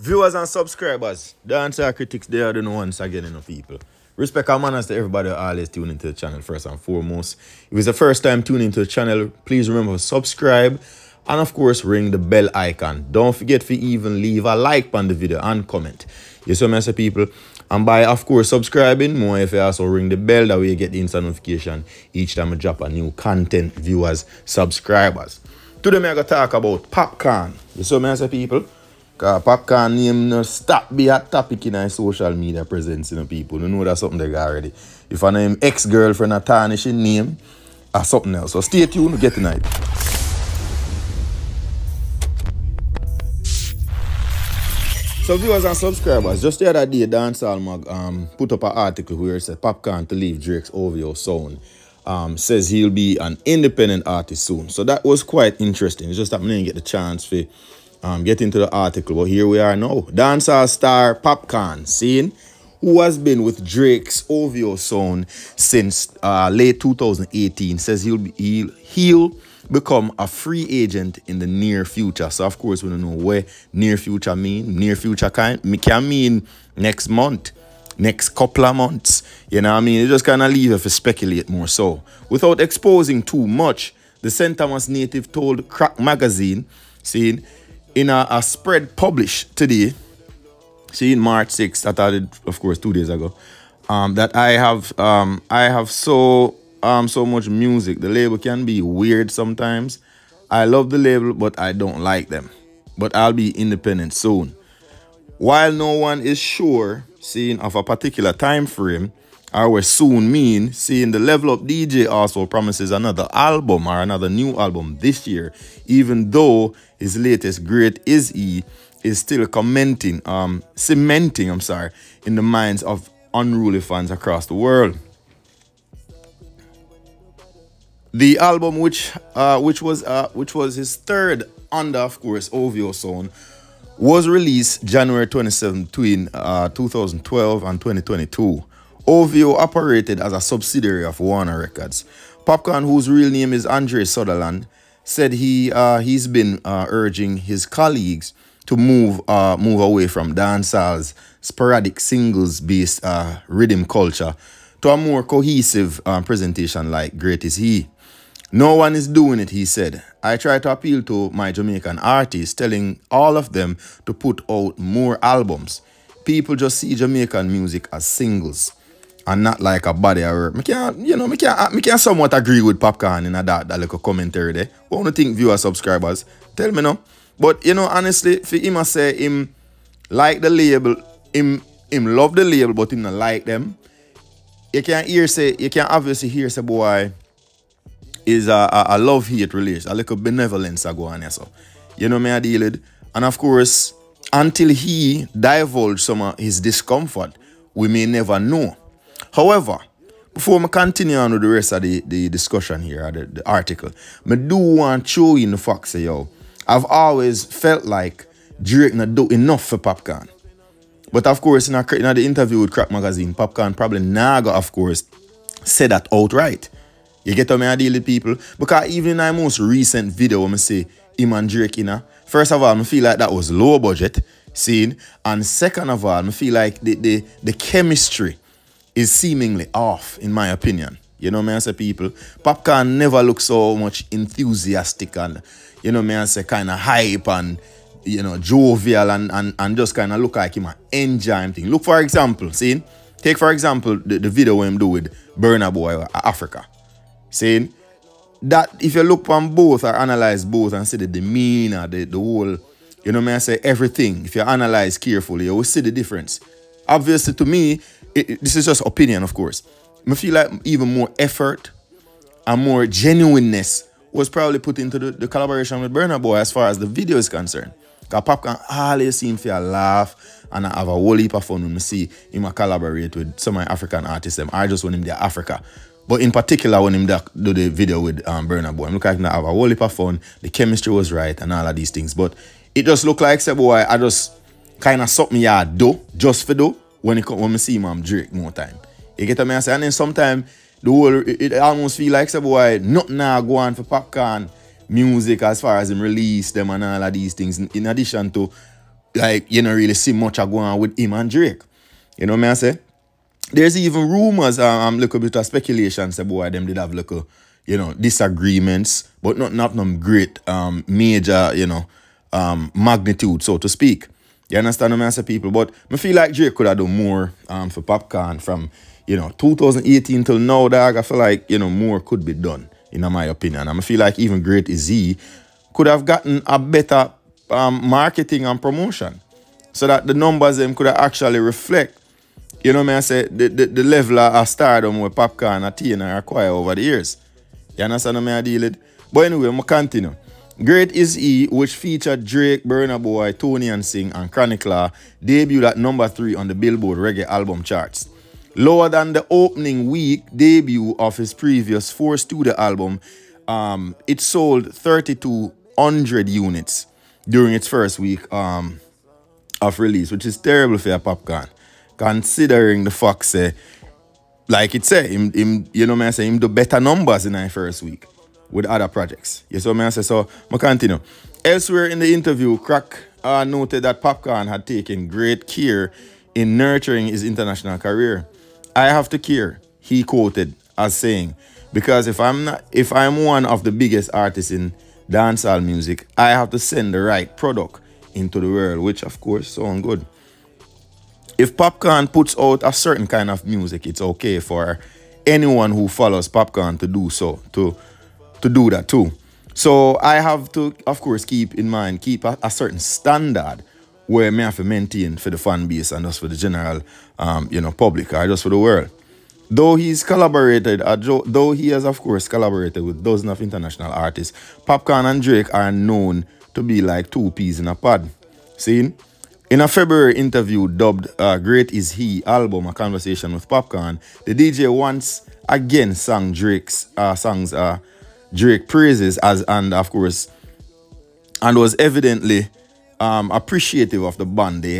Viewers and subscribers, Dancehall Critics, they are the once again, people. Respect and manners to everybody who always tune into the channel first and foremost. If it's the first time tuning into the channel, please remember to subscribe and of course ring the bell icon. Don't forget to even leave a like on the video and comment. Yes, so many people. And by of course subscribing, more if you also ring the bell, that way you get the instant notification each time I drop a new content, viewers, subscribers. Today I'm going to talk about Popcaan. Yes, so many people. Because Popcaan name no stop be a topic in our social media presence, people. You know that's something they got already. If I name ex-girlfriend a tarnishing name, or something else. So stay tuned, we get tonight. So viewers and subscribers, just the other day, Dancehall Mag put up an article where it said Popcaan to leave Drake's OVO sound. Says he'll be an independent artist soon. So that was quite interesting. It's just that I didn't get the chance to get into the article, but here we are now. Dancehall star Popcaan, who has been with Drake's OVO sound since late 2018, says he'll become a free agent in the near future. So of course we don't know where near future mean. Near future can mean next month, next couple of months. You know what I mean? It just kind of leave if you speculate more so. Without exposing too much, the St. Thomas native told Crack Magazine, in a spread published today, March 6th, I thought it, of course, 2 days ago, that I have so much music. The label can be weird sometimes. I love the label, but I don't like them. But I'll be independent soon. While no one is sure, of a particular time frame, or what soon mean, the Level Up DJ also promises another album or another new album this year, even though his latest Great Is He is still cementing, in the minds of unruly fans across the world. The album, which was his third under, of course, OVO sound, was released January 27 between 2012 and 2022. OVO operated as a subsidiary of Warner Records. Popcaan, whose real name is Andre Sutherland, said he's been urging his colleagues to move away from dancehall's sporadic singles-based rhythm culture to a more cohesive presentation like Great Is He. No one is doing it, he said. I try to appeal to my Jamaican artists, telling all of them to put out more albums. People just see Jamaican music as singles and not like a body of work. I can somewhat agree with Popcaan in that little commentary there. What do you think, viewers, subscribers? Tell me no. But honestly, for him I say him like the label, him love the label, but him not like them. You can obviously hear say boy is a love-hate relation, a little benevolence go on here. So me I deal with. And of course, until he divulge some of his discomfort, we may never know. However, before I continue on with the rest of the discussion here, the article, I do want to show you the fact say, I've always felt like Drake not do enough for Popcaan. But of course, in the interview with Crack Magazine, Popcaan probably never, of course, said that outright. You get how I deal with people? Because even in my most recent video, when I say him and Drake, first of all, I feel like that was low budget, and second of all, I feel like the chemistry is seemingly off, in my opinion. You know me I say, people? Popcaan never looks so much enthusiastic and, me I say, kind of hype and, jovial and just kind of look like him enjoying thing. Look, for example, take for example the video him do with Burna Boy Africa. That if you look on both or analyze both and see the demeanor, the whole, me I say, everything, if you analyze carefully, you will see the difference. Obviously, to me, this is just opinion, of course. I feel like even more effort and more genuineness was probably put into the collaboration with Burna Boy as far as the video is concerned. Because Popcaan always seem to laugh and I have a whole heap of fun when I see him collaborate with some of my African artists. I just want him there Africa. But in particular, when him do the video with Burna Boy, I look like I have a whole heap of fun. The chemistry was right and all of these things. But it just look like, say, boy, I just kind of something I do just for do when I see him Drake more time. You get what I say? And then sometimes the whole it almost feel like, say, boy, nothing now go on for Popcaan music as far as him release them and all of these things. In addition to like, you know, really see much going on with him and Drake. You know what I say? There's even rumors, little bit of speculation, say, boy, them did have little, you know, disagreements, but not no great, major, you know, magnitude, so to speak. You understand what I say, people? But I feel like Drake could have done more for Popcaan from, you know, 2018 till now, dog. I feel like, you know, more could be done, in my opinion. And I feel like even Great Is He could have gotten a better marketing and promotion so that the numbers them could have actually reflect, you know what I say, the level of stardom where Popcaan and Tiena acquire over the years. You understand what I deal with? But anyway, I'm continue. Great Is He, which featured Drake, Burna Boy, Tony and Sing, and Chronicler, debuted at number 3 on the Billboard Reggae album charts. Lower than the opening week debut of his previous 4 studio album, it sold 3,200 units during its first week of release, which is terrible for a Popcaan, considering the fact say, like it say, him you know, I say him do better numbers in our first week with other projects. You see what I say? So I continue. Elsewhere in the interview, Crack noted that Popcaan had taken great care in nurturing his international career. I have to care, he quoted as saying, because if I'm one of the biggest artists in dancehall music, I have to send the right product into the world, which of course sounds good. If Popcaan puts out a certain kind of music, it's okay for anyone who follows Popcaan to do so, to do that too. So I have to, of course, keep a certain standard where I have to maintain for the fan base and just for the general, you know, public, or just for the world. Though he has, of course, collaborated with dozens of international artists, Popcaan and Drake are known to be like two peas in a pod. See? In a February interview dubbed Great Is He album, A Conversation with Popcaan, the DJ once again sang Drake's songs, Drake praises and was evidently appreciative of the bond they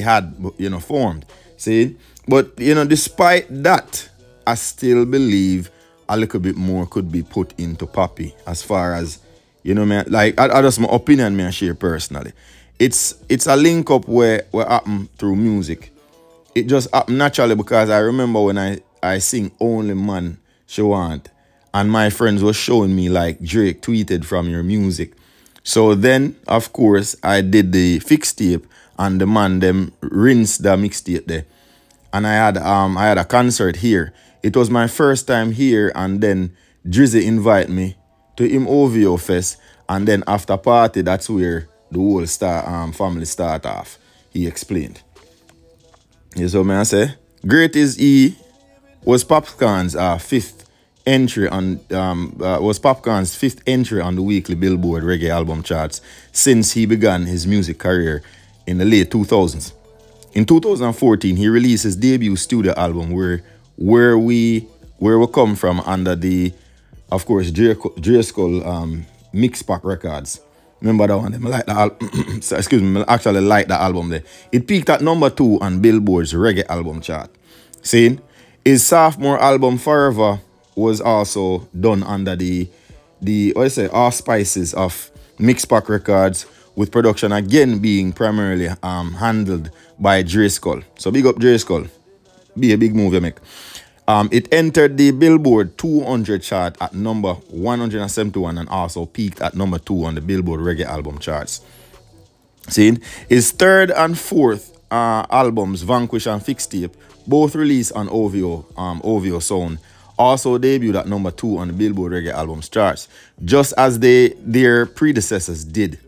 had, you know, formed. See? But, you know, despite that, I still believe a little bit more could be put into Poppy as far as, you know, man, like, I just my opinion, me I share personally. It's a link up where happen through music. It just happened naturally because I remember when I sing Only Man She Want, and my friends were showing me like Drake tweeted from your music. So then, of course, I did the fix tape and the man them rinsed the mixtape there. And I had a concert here. It was my first time here, and then Drizzy invited me to him OVO Fest, and then after party, that's where the whole family start off. He explained. You see what I say? Great Is He was Popcaan's fifth entry on the weekly Billboard Reggae album charts since he began his music career in the late 2000s. In 2014, he released his debut studio album, Where We Come From, under the, of course, Driscoll Mix Pack Records. Remember that one? I like that excuse me, I actually like that album there. It peaked at number 2 on Billboard's reggae album chart. See, his sophomore album Forever was also done under the auspices of Mix Pack Records, with production again being primarily handled by Driscoll. So big up Driscoll. Be a big move you make. It entered the Billboard 200 chart at number 171 and also peaked at number 2 on the Billboard Reggae album charts. See, his third and fourth albums, Vanquish and Fixtape, both released on OVO Sound, also debuted at number 2 on the Billboard Reggae albums charts, just as their predecessors did.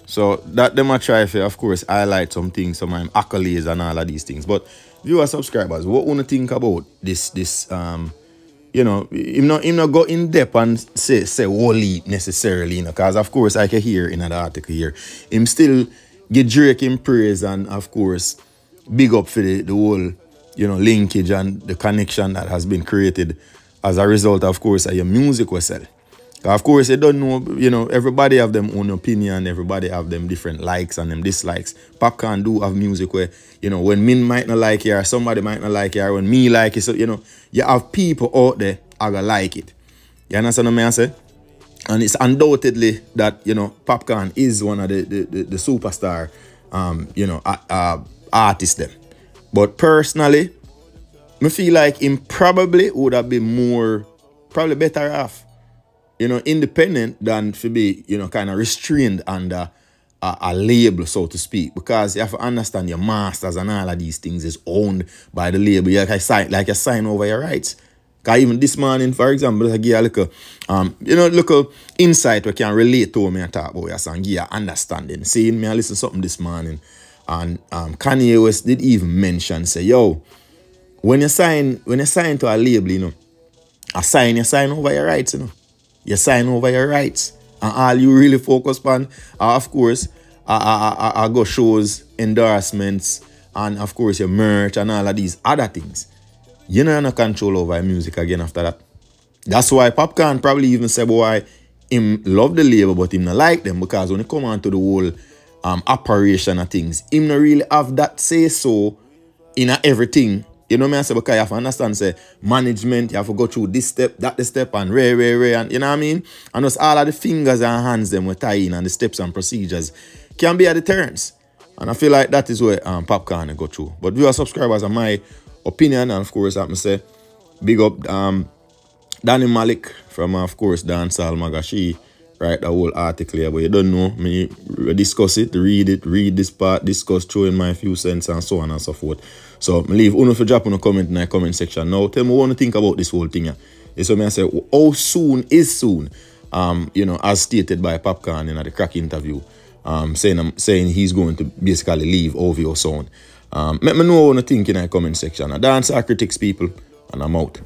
So that them I try to, of course, highlight some things, some accolades and all of these things. But viewers, subscribers, what want to think about this you know, him not go in depth and say wholly necessarily, you know, because of course I can hear in the article here, him still get Drake in praise and of course big up for the whole, you know, linkage and the connection that has been created as a result, of course, of your music was sell. Of course, you don't know, you know, everybody have them own opinion, everybody have them different likes and them dislikes. Popcaan do have music where, you know, when me might not like it or somebody might not like it, or when me like it, so, you know, you have people out there who like it. You understand what I say? And it's undoubtedly that, you know, Popcaan is one of the superstar, you know, artists them. But personally, I feel like him probably would have been probably better off, you know, independent than to be, you know, kind of restrained under a label, so to speak. Because you have to understand your masters and all of these things is owned by the label. You sign over your rights. Because even this morning, for example, I give you a little, you know, little insight we can relate to me and talk about your song, give you understanding. Seeing me, I listen to something this morning, and Kanye West did even mention, say, yo, when you sign to a label, you know, you sign over your rights, you know. You sign over your rights. And all you really focus on, of course, I go shows, endorsements, and of course your merch and all of these other things. You know, no control over your music again after that. That's why Popcaan probably even said, boy, him love the label, but him not like them, because when it come on to the whole operation of things, him not really have that say so in everything. You know me I say, because you have to understand, say, management, you have to go through this step, that the step, and and you know what I mean? And just all of the fingers and hands them we tie in, and the steps and procedures can be a deterrence. And I feel like that is where Popcaan go through. But viewer subscribers are my opinion, and of course, I must say, big up Danny Malik from, of course, Dancehall Magashi, write the whole article here, but you don't know, me discuss it, read this part, discuss, throw in my few cents, and so on and so forth. So, I leave uno for drop on a comment in the comment section. Now, tell me what you think about this whole thing here. So, I say, how soon is soon? You know, as stated by Popcaan in the crack interview, saying he's going to basically leave OVO soon. Let me know what you think in the comment section. Dancehall Critics, people, and I'm out.